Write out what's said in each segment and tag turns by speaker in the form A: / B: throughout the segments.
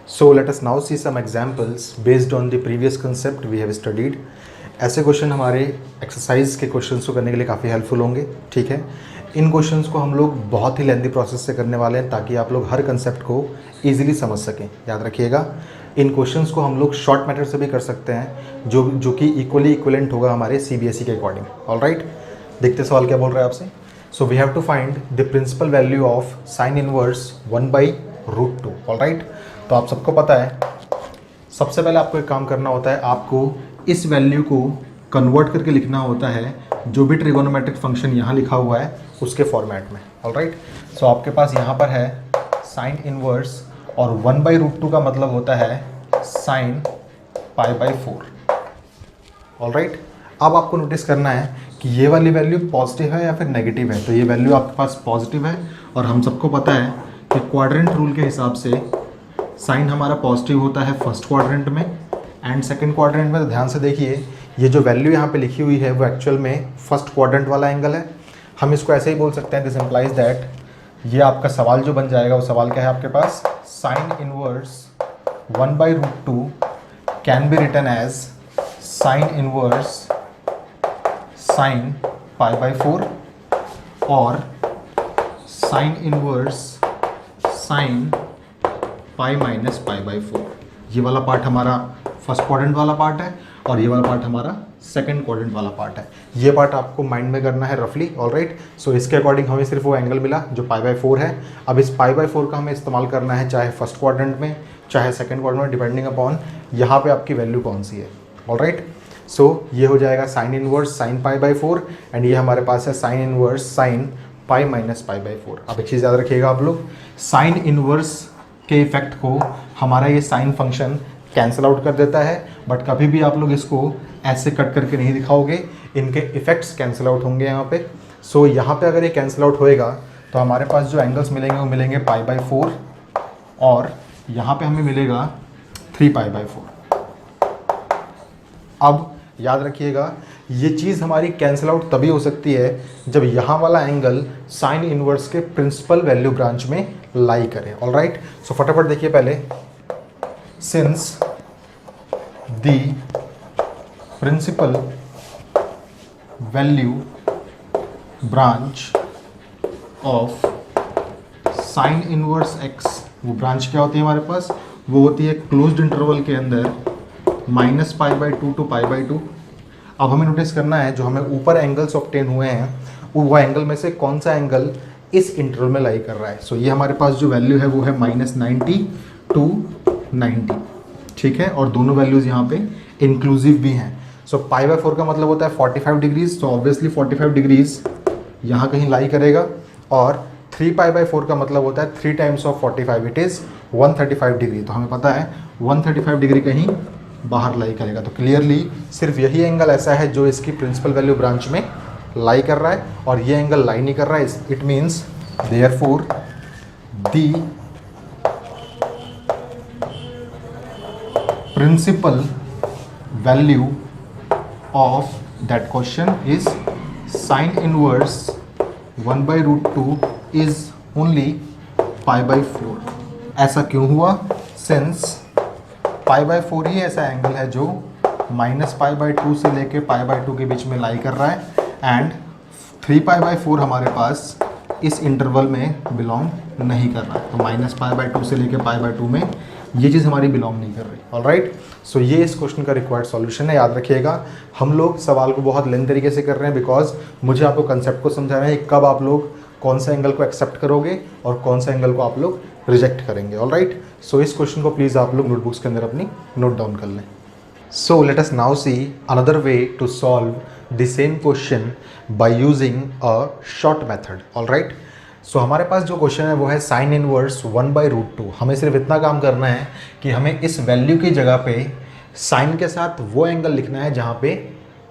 A: So let us now see some examples based on the previous concept we have studied. ऐसे question हमारे exercise के questions को करने के लिए काफ़ी हेल्पफुल होंगे, ठीक है। इन क्वेश्चंस को हम लोग बहुत ही लेंथी प्रोसेस से करने वाले हैं ताकि आप लोग हर कंसेप्ट को ईजिली समझ सकें। याद रखिएगा, इन क्वेश्चंस को हम लोग शॉर्ट मेथड से भी कर सकते हैं जो कि इक्वली इक्विवेलेंट होगा हमारे सीबीएसई के अकॉर्डिंग। ऑलराइट, देखते सवाल क्या बोल रहा है आपसे। So we have to find the principal value of sine inverse 1/√2। Alright, तो आप सबको पता है, सबसे पहले आपको एक काम करना होता है, आपको इस वैल्यू को कन्वर्ट करके लिखना होता है जो भी ट्रिगोनोमेट्रिक फंक्शन यहाँ लिखा हुआ है उसके फॉर्मेट में। ऑलराइट, सो आपके पास यहाँ पर है साइन इनवर्स और 1/√2 का मतलब होता है साइन π/4। ऑलराइट, अब आपको नोटिस करना है कि ये वाली वैल्यू पॉजिटिव है या फिर नेगेटिव है। तो ये वैल्यू आपके पास पॉजिटिव है और हम सबको पता है कि क्वाड्रेंट रूल के हिसाब से साइन हमारा पॉजिटिव होता है फर्स्ट क्वाड्रेंट में एंड सेकंड क्वाड्रेंट में। तो ध्यान से देखिए, ये जो वैल्यू यहाँ पे लिखी हुई है वो एक्चुअल में फर्स्ट क्वाड्रेंट वाला एंगल है। हम इसको ऐसे ही बोल सकते हैं, दिस इम्प्लाइज दैट ये आपका सवाल जो बन जाएगा वो सवाल क्या है आपके पास, sine inverse 1/√2 can be written as sine inverse sine π/4 और साइन इनवर्स साइन π-π/4। ये वाला पार्ट हमारा फर्स्ट क्वाड्रेंट वाला पार्ट है और ये वाला पार्ट हमारा सेकंड क्वाड्रेंट वाला पार्ट है। ये पार्ट आपको माइंड में करना है रफली। ऑलराइट, सो इसके अकॉर्डिंग हमें सिर्फ वो एंगल मिला जो π/4 है। अब इस π/4 का हमें इस्तेमाल करना है चाहे फर्स्ट क्वाड्रेंट में चाहे सेकंड क्वाड्रेंट में, डिपेंडिंग अपॉन यहाँ पे आपकी वैल्यू कौन सी है। ऑलराइट, सो ये हो जाएगा साइन इनवर्स साइन π/4 एंड ये हमारे पास है साइन इनवर्स साइन π-π/4। अब एक चीज़ याद रखिएगा आप लोग, साइन इनवर्स के इफेक्ट को हमारा ये साइन फंक्शन कैंसिल आउट कर देता है, बट कभी भी आप लोग इसको ऐसे कट करके नहीं दिखाओगे, इनके इफेक्ट्स कैंसिल आउट होंगे यहाँ पे। सो यहाँ पे अगर ये कैंसिल आउट होएगा तो हमारे पास जो एंगल्स मिलेंगे वो मिलेंगे π/4 और यहाँ पे हमें मिलेगा 3π/4। अब याद रखिएगा, ये चीज़ हमारी कैंसिल आउट तभी हो सकती है जब यहाँ वाला एंगल साइन इनवर्स के प्रिंसिपल वैल्यू ब्रांच में लाई करे। ऑलराइट, सो फटाफट देखिए पहले, since the principal value branch of sine inverse x, वो ब्रांच क्या होती है हमारे पास, वो होती है क्लोज्ड इंटरवल के अंदर -π/2 टू π/2। अब हमें नोटिस करना है जो हमें ऊपर एंगल्स ऑब्टेन हुए हैं वो एंगल में से कौन सा एंगल इस इंटरवल में लाई कर रहा है। सो ये हमारे पास जो वैल्यू है वो है -90 टू 90, ठीक है, और दोनों वैल्यूज़ यहाँ पे इंक्लूसिव भी हैं। सो π/4 का मतलब होता है 45 डिग्रीज, तो ऑब्वियसली 45 डिग्रीज यहाँ कहीं लाई करेगा और 3π/4 का मतलब होता है 3 times of 45, it is 135 degree. तो हमें पता है 135 डिग्री कहीं बाहर लाई करेगा। तो क्लियरली सिर्फ यही एंगल ऐसा है जो इसकी प्रिंसिपल वैल्यू ब्रांच में लाई कर रहा है और ये एंगल लाई नहीं कर रहा है। It means therefore the principal value of that question is sine inverse 1/√2 is only π/4। ऐसा क्यों हुआ? सिंस π/4 ही ऐसा एंगल है जो -π/2 से लेके π/2 के बीच में लाई कर रहा है एंड 3π/4 हमारे पास इस इंटरवल में बिलोंग नहीं कर रहा है। तो -π/2 से लेके π/2 में ये चीज़ हमारी बिलोंग नहीं कर रही। ऑलराइट, सो ये इस क्वेश्चन का रिक्वायर्ड सॉल्यूशन है। याद रखिएगा, हम लोग सवाल को बहुत लेंथ तरीके से कर रहे हैं बिकॉज मुझे आपको कंसेप्ट को समझाना है कब आप लोग कौन सा एंगल को एक्सेप्ट करोगे और कौन सा एंगल को आप लोग रिजेक्ट करेंगे। ऑलराइट, सो इस क्वेश्चन को प्लीज़ आप लोग नोटबुक्स के अंदर अपनी नोट डाउन कर लें। So let us now see another way to solve the same question by using a short method. Alright, so हमारे पास जो क्वेश्चन है वो है साइन इनवर्स 1/√2। हमें सिर्फ इतना काम करना है कि हमें इस वैल्यू की जगह पे साइन के साथ वो एंगल लिखना है जहाँ पे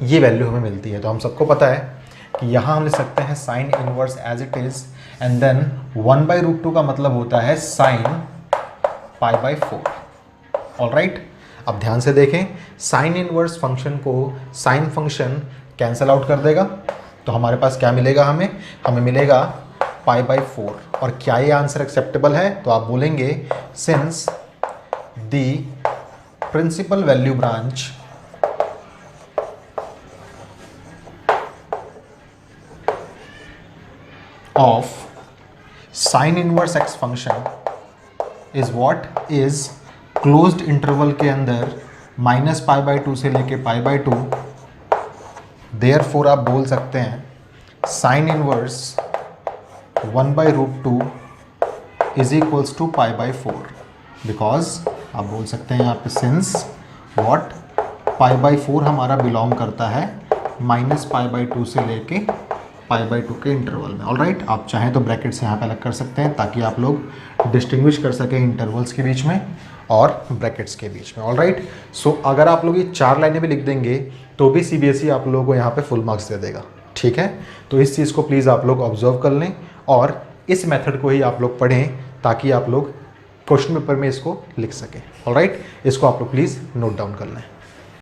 A: ये वैल्यू हमें मिलती है। तो हम सबको पता है कि यहाँ हम लिख सकते हैं sine inverse as it is and then 1/√2 का मतलब होता है साइन π/4। ऑलराइट, अब ध्यान से देखें, साइन इनवर्स फंक्शन को साइन फंक्शन कैंसल आउट कर देगा तो हमारे पास क्या मिलेगा, हमें मिलेगा π/4। और क्या ये आंसर एक्सेप्टेबल है? तो आप बोलेंगे since the principal value branch of sine inverse X function is what, is closed interval के अंदर -π/2 से लेके π/2। देयरफॉर आप बोल सकते हैं sine inverse 1/√2 is equals to π/4, because आप बोल सकते हैं यहाँ पे सिंस व्हाट π/4 हमारा बिलोंग करता है -π/2 से लेके π/2 के इंटरवल में। ऑलराइट, आप चाहें तो ब्रैकेट्स यहाँ पे अलग कर सकते हैं ताकि आप लोग डिस्टिंग्विश कर सकें इंटरवल्स के बीच में और ब्रैकेट्स के बीच में। ऑलराइट, सो अगर आप लोग ये 4 लाइनें भी लिख देंगे तो भी सीबीएसई आप लोगों को यहाँ पे फुल मार्क्स दे देगा। ठीक है, तो इस चीज़ को प्लीज़ आप लोग ऑब्जर्व कर लें और इस मेथड को ही आप लोग पढ़ें ताकि आप लोग क्वेश्चन पेपर में इसको लिख सकें। ऑलराइट, इसको आप लोग प्लीज़ नोट डाउन कर लें।